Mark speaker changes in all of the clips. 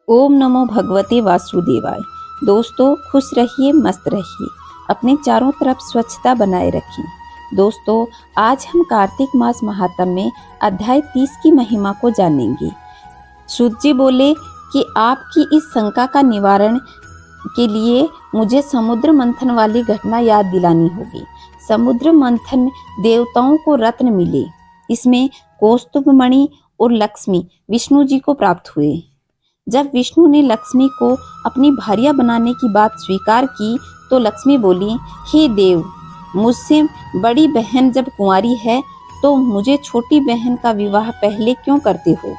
Speaker 1: ओम नमो भगवते वासुदेवाय। दोस्तों खुश रहिए, मस्त रहिए, अपने चारों तरफ स्वच्छता बनाए रखें। दोस्तों आज हम कार्तिक मास महात्म्य में अध्याय 30 की महिमा को जानेंगे। सूत जी बोले कि आपकी इस शंका का निवारण के लिए मुझे समुद्र मंथन वाली घटना याद दिलानी होगी। समुद्र मंथन देवताओं को रत्न मिले, इसमें कौस्तुभ मणि और लक्ष्मी विष्णु जी को प्राप्त हुए। जब विष्णु ने लक्ष्मी को अपनी भार्या बनाने की बात स्वीकार की तो लक्ष्मी बोली, हे देव, मुझसे बड़ी बहन जब कुंवारी है तो मुझे छोटी बहन का विवाह पहले क्यों करते हो?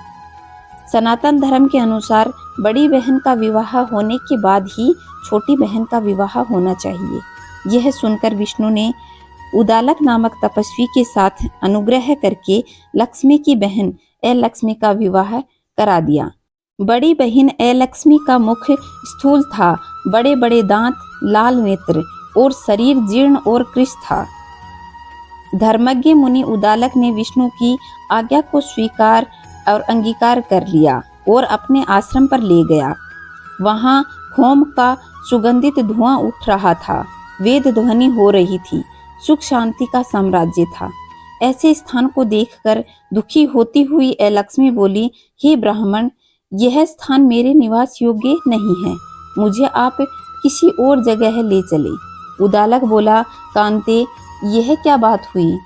Speaker 1: सनातन धर्म के अनुसार बड़ी बहन का विवाह होने के बाद ही छोटी बहन का विवाह होना चाहिए। यह सुनकर विष्णु ने उदालक नामक तपस्वी के साथ अनुग्रह करके लक्ष्मी की बहन लक्ष्मी का विवाह करा दिया। बड़ी बहन लक्ष्मी का मुख स्थूल था, बड़े बड़े दांत, लाल नेत्र और शरीर जीर्ण और कृश था। धर्मज्ञ मुनि उदालक ने विष्णु की आज्ञा को स्वीकार और अंगीकार कर लिया और अपने आश्रम पर ले गया। वहां होम का सुगंधित धुआं उठ रहा था, वेद ध्वनि हो रही थी, सुख शांति का साम्राज्य था। ऐसे स्थान को देखकर दुखी होती हुई लक्ष्मी बोली, हे ब्राह्मण, यह स्थान मेरे निवास योग्य नहीं है, मुझे आप किसी और जगह ले चले। उदालक बोला, कांते, यह क्या बात हुई,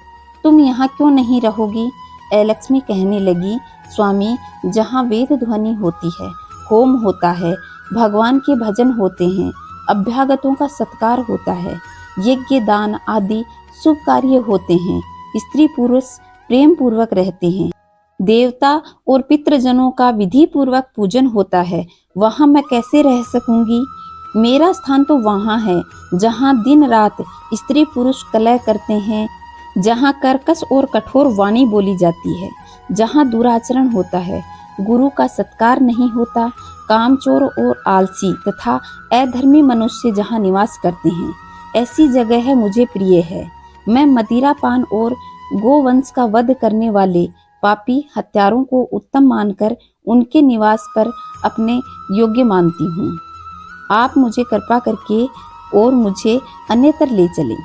Speaker 1: तुम यहाँ क्यों नहीं रहोगी? लक्ष्मी कहने लगी, स्वामी, जहाँ वेद ध्वनि होती है, होम होता है, भगवान के भजन होते हैं, अभ्यागतों का सत्कार होता है, यज्ञ दान आदि शुभ कार्य होते हैं, स्त्री पुरुष प्रेम पूर्वक रहते हैं, देवता और पितृजनों का विधि पूर्वक पूजन होता है, वहां मैं कैसे रह सकूंगी? मेरा स्थान तो वहां है जहां दिन रात स्त्री पुरुष कलह करते हैं, जहां कर्कश और कठोर वाणी बोली जाती है, जहां दुराचरण होता है, गुरु का सत्कार नहीं होता, कामचोर और आलसी तथा अधर्मी मनुष्य जहां निवास करते हैं, ऐसी जगह मुझे प्रिय है। मैं मदिरा पान और गोवंश का वध करने वाले पापी हत्यारों को उत्तम मानकर उनके निवास पर अपने योग्य मानती हूँ। आप मुझे कृपा करके और मुझे अन्यत्र ले चलें।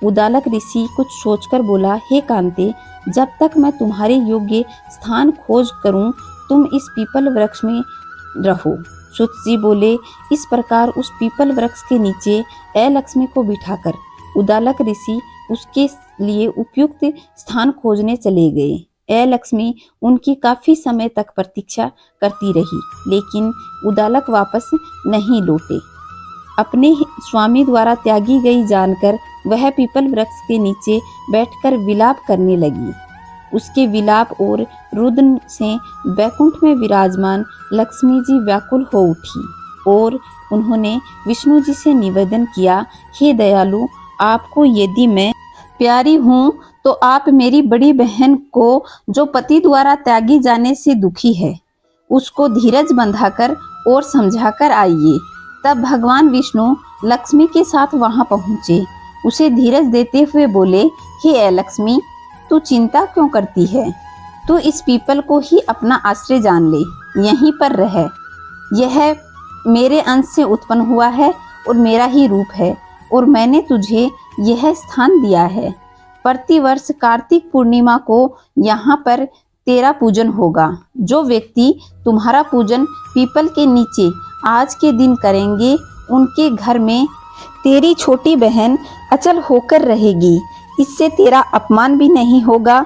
Speaker 1: उदालक ऋषि कुछ सोचकर बोला, हे कांते, जब तक मैं तुम्हारे योग्य स्थान खोज करूं, तुम इस पीपल वृक्ष में रहो। सूत जी बोले, इस प्रकार उस पीपल वृक्ष के नीचे लक्ष्मी को बिठाकर उदालक ऋषि उसके लिए उपयुक्त स्थान खोजने चले गए। लक्ष्मी उनकी काफी समय तक प्रतीक्षा करती रही, लेकिन उदालक वापस नहीं लौटे। अपने स्वामी द्वारा त्यागी गई जानकर वह पीपल वृक्ष के नीचे बैठकर विलाप करने लगी। उसके विलाप और रुदन से बैकुंठ में विराजमान लक्ष्मी जी व्याकुल हो उठी और उन्होंने विष्णु जी से निवेदन किया, हे दयालु, आपको यदि मैं प्यारी हूँ तो आप मेरी बड़ी बहन को, जो पति द्वारा त्यागी जाने से दुखी है, उसको धीरज बंधाकर और समझाकर आइए। तब भगवान विष्णु लक्ष्मी के साथ वहां पहुंचे, उसे धीरज देते हुए बोले, हे लक्ष्मी, तू चिंता क्यों करती है? तू इस पीपल को ही अपना आश्रय जान ले, यहीं पर रह। यह मेरे अंश से उत्पन्न हुआ है और मेरा ही रूप है और मैंने तुझे यह स्थान दिया है। प्रतिवर्ष कार्तिक पूर्णिमा को यहाँ पर तेरा पूजन होगा। जो व्यक्ति तुम्हारा पूजन पीपल के नीचे आज के दिन करेंगे, उनके घर में तेरी छोटी बहन अचल होकर रहेगी। इससे तेरा अपमान भी नहीं होगा।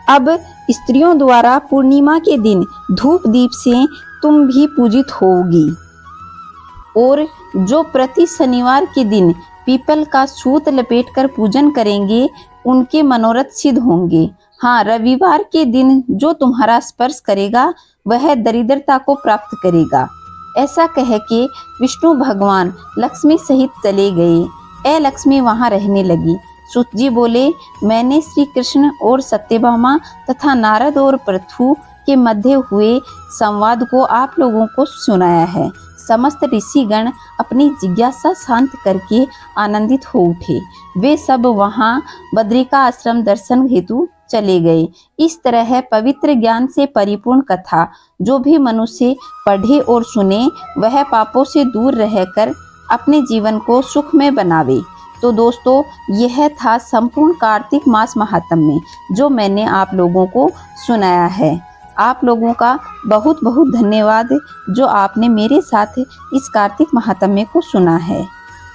Speaker 1: अब स्त्रियों द्वारा पूर्णिमा के दिन धूप दीप से तुम भी पूजित होगी और जो प्रति शनिवार के दिन पीपल का सूत लपेटकर पूजन करेंगे, उनके मनोरथ सिद्ध होंगे। हाँ, रविवार के दिन जो तुम्हारा स्पर्श करेगा, वह दरिद्रता को प्राप्त करेगा। ऐसा कह के विष्णु भगवान लक्ष्मी सहित चले गए। लक्ष्मी वहां रहने लगी। सूत जी बोले, मैंने श्री कृष्ण और सत्यभामा तथा नारद और पृथु के मध्य हुए संवाद को आप लोगों को सुनाया है। समस्त ऋषिगण अपनी जिज्ञासा शांत करके आनंदित हो उठे। वे सब वहां बद्रिका आश्रम दर्शन हेतु चले गए। इस तरह है पवित्र ज्ञान से परिपूर्ण कथा जो भी मनुष्य पढ़े और सुने वह पापों से दूर रहकर अपने जीवन को सुखमय बनावे। तो दोस्तों यह था संपूर्ण कार्तिक मास महात्म्य जो मैंने आप लोगों को सुनाया है। आप लोगों का बहुत बहुत धन्यवाद जो आपने मेरे साथ इस कार्तिक महात्म्य को सुना है।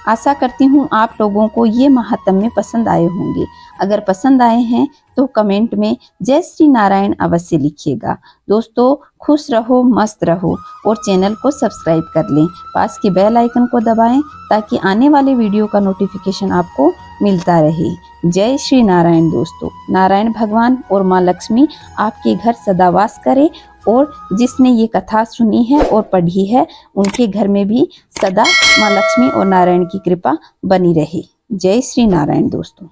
Speaker 1: आशा करती हूँ आप लोगों को ये महात्म्य पसंद आए होंगे। अगर पसंद आए हैं तो कमेंट में जय श्री नारायण अवश्य लिखिएगा। दोस्तों खुश रहो, मस्त रहो और चैनल को सब्सक्राइब कर लें। पास के बेल आइकन को दबाएं ताकि आने वाले वीडियो का नोटिफिकेशन आपको मिलता रहे। जय श्री नारायण दोस्तों। नारायण भगवान और माँ लक्ष्मी आपके घर सदा वास करे और जिसने ये कथा सुनी है और पढ़ी है उनके घर में भी सदा माँ लक्ष्मी और नारायण की कृपा बनी रहे। जय श्री नारायण दोस्तों।